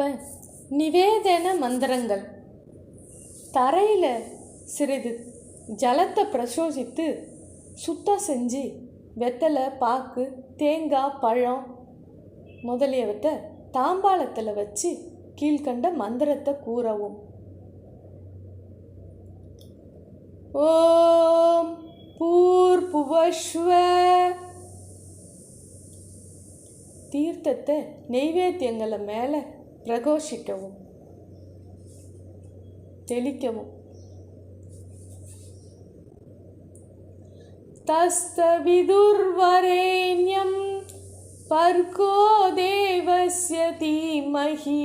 இப்போ நிவேதன மந்திரங்கள். தரையில் சிறிது ஜலத்தை பிரசோசித்து சுத்தம் செஞ்சு வெத்தலை, பாக்கு, தேங்காய், பழம் முதலியவற்றை தாம்பாளத்தில் வச்சு கீழ்கண்ட மந்திரத்தை கூறவும். ஓம் பூர்புவஸ்வ. தீர்த்தத்தை நெய்வேத்தியங்களை மேலே பிரகோஷிக்கவும், தெளிக்கவும். தஸ்தவிதுர்வரேண்யம் பர்கோ தேவஸ்ய தீமஹி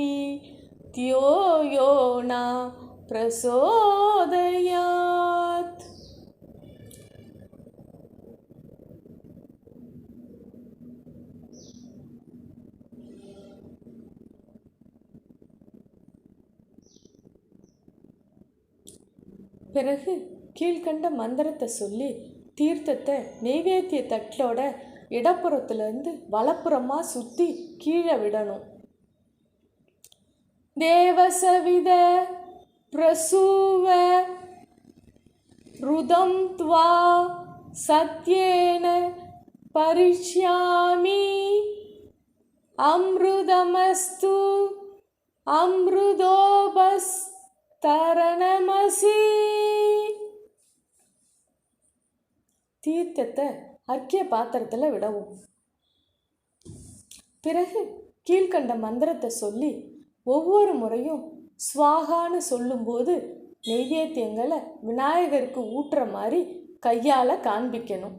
தியோ யோ ந பிரசோதயாத். பிறகு கீழ்கண்ட மந்திரத்தை சொல்லி தீர்த்தத்தை நெய்வேத்திய தட்டோட இடப்புறத்துலேருந்து வலப்புறமாக சுற்றி கீழே விடணும். தேவசவித பிரசூவ ருதம் த்வா சத்யேன பரிஷ்யாமி அம்ருதமஸ்து அம்ருதோபஸ் தரணமசி. தீர்த்தத்தை அர்க்கிய பாத்திரத்தில் விடவும். பிறகு கீழ்கண்ட மந்திரத்தை சொல்லி ஒவ்வொரு முறையும் ஸ்வாகான்னு சொல்லும்போது நெய்வேத்தியங்களை விநாயகருக்கு ஊட்டுற மாதிரி கையால் காண்பிக்கணும்.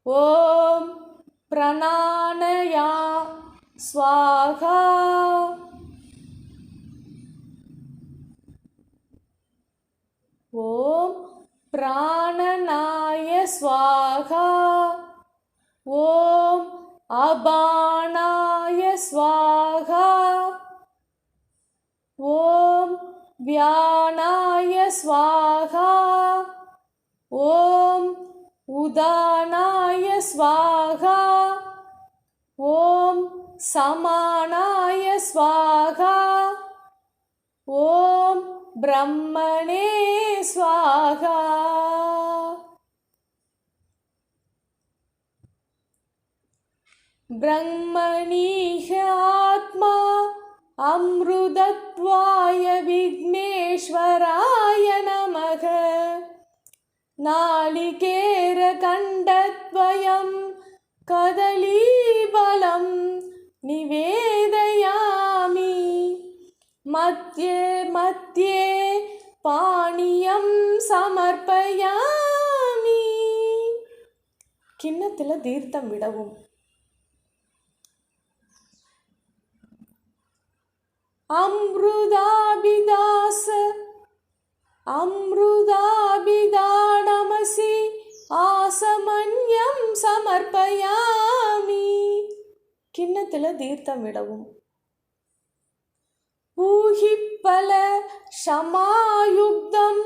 ஓம் பிரணானயா ஸ்வாகா. ஓம் பிராணனாய ஸ்வாகா. ஓம் அபானாய ஸ்வாகா. ஓம் வியானாய ஸ்வாகா. ஓம் உதானாய ஸ்வாகா. ஓம் சமானாய ஸ்வாகா. ஓம் பிரம்மணே ஸ்வாகா. பிரம்மணீஹ ஆத்மா அம்ருதத்வாய விக்னேஸ்வராய நமக. நாளிகேர கண்டத்வயம் கதலீபலம் நிவேதயாமி. மத்யே மத்யே பாணியம் சமர்ப்பயாமி. கிண்ணத்தில் தீர்த்தம் விடவும். அம்ருதாபிதாச அம்ருதாபிதாடமசி ஆசமன்யம் சமர்ப்பயாமி. கிண்ணத்தில் தீர்த்தம் விடவும். பூஹிப்பல ஷமாயுக்தம்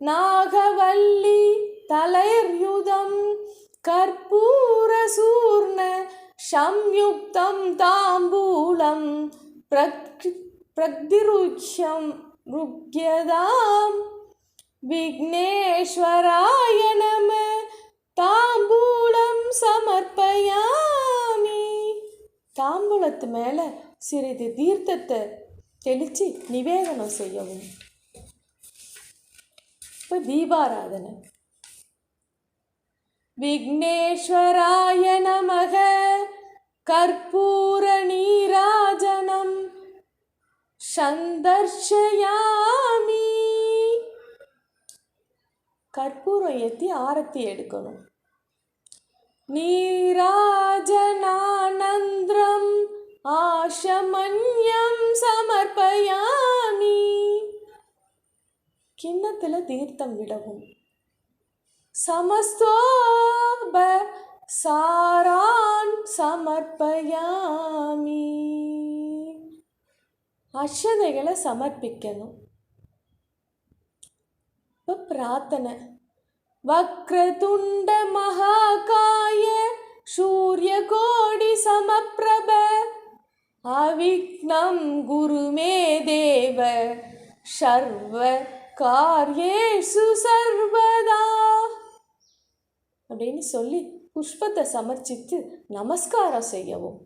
நாகவல்லி தலைர்யுதம் கற்பூரசூர்ண சம்யுக்தம் தாம்பூலம் பிரக்திருக்ஷம் ருக்யதாம் விக்னேஸ்வராய நம தாம்பூலம் சமர்ப்பயாமி. தாம்பூலத்து மேலே சிறிது தீர்த்தத்தை தெளித்து நிவேதனம் செய்யவும். இப்போ தீபாராதனை. விக்னேஸ்வராய நமக கற்பூர நீராஜனம் சந்தர்ஷயாமி. கற்பூரம் ஏற்றி ஆரத்தி எடுக்கணும். நீராஜனானந்திரம் ஆஷமன்யம் சமர்ப்பயாமி. கிண்ணத்தில் தீர்த்தம் விடவும். சமஸ்தோப சாரான் சமர்ப்பயாமி. அக்ஷதைகளை சமர்ப்பிக்கணும். இப்போ பிரார்த்தனை. வக்ரதுண்ட மகாகாய சூரியகோடி சமப்பிரப அவிக்னம் குருமே தேவ சர்வ காரியேஷு சர்வதா அப்படின்னு சொல்லி புஷ்பத்தை சமர்ப்பித்து நமஸ்காரம் செய்யவும்.